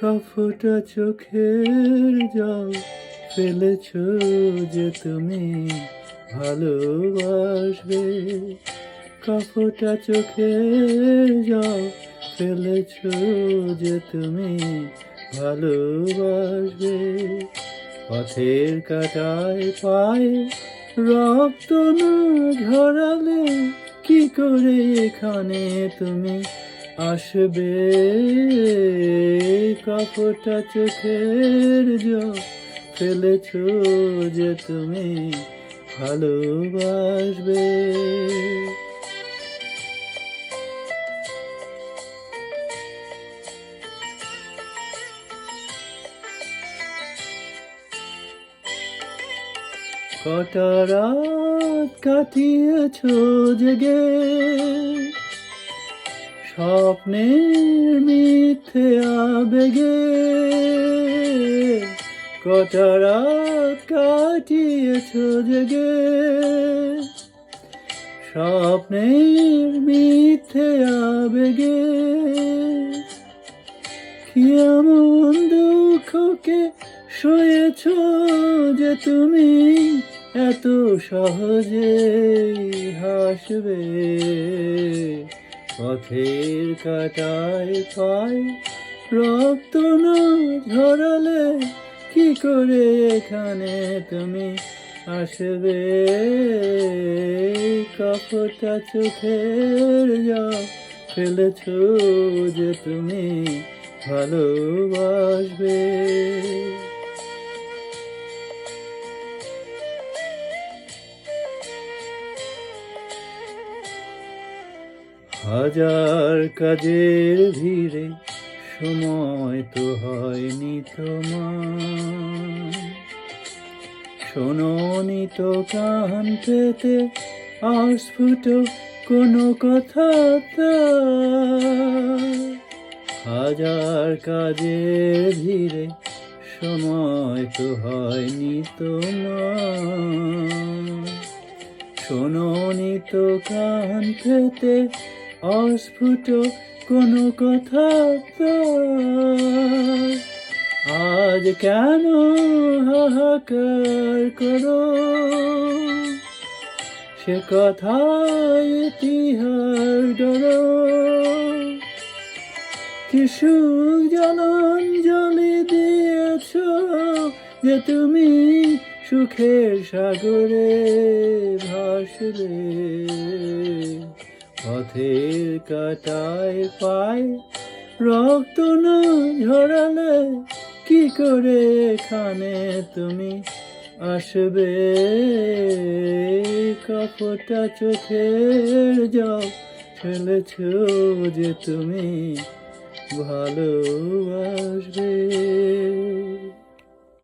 কফটা চোখের জল ফেলেছ যে তুমি ভালোবাসবে। কফটা চোখের জল ফেলেছ যে তুমি ভালোবাসবে। পথের কাঁটায় পায়ে রক্ত না ঝরালে কি করে এখানে তুমি আসবে। কপটা চোখের জল ফেলেছ যে তুমি ভালোবাসবে। কটা রাত কাটিয়েছ জেগে স্বপ্নের মিথ্যে আবেগে। কটা রাত কাটিয়েছ জেগে স্বপ্নের মিথ্যে আবেগে। কি এমন দুঃখকে সয়েছ যে তুমি এত সহজে হাসবে। পথের কাঁটায় পায় রক্ত না ঝরালে কি করে এখানে তুমি আসবে। কপটা চোখের জল ফেলেছ যে তুমি ভালোবাসবে। হাজার কাজের ভিড়ে সময় তো হয়নি তোমার। শোনোনি তো কান পেতে অস্ফুট কোনো কথা। হাজার কাজের ভিড়ে সময় তো হয়নি তোমার। শোনোনি তো কান পেতে অস্ফুট কোনো কথা। আজ কেন হাহাকার করো সে কথায় ইতিহাস ডরো। কি সুখ জলাঞ্জলি দিয়েছ যে তুমি সুখের সাগরে ভাসবে। পথের কাঁটায় পায় রক্ত না ঝরালে কি করে এখানে তুমি আসবে। কপটা চোখের জল ফেলেছ যে তুমি ভালোবাসবে।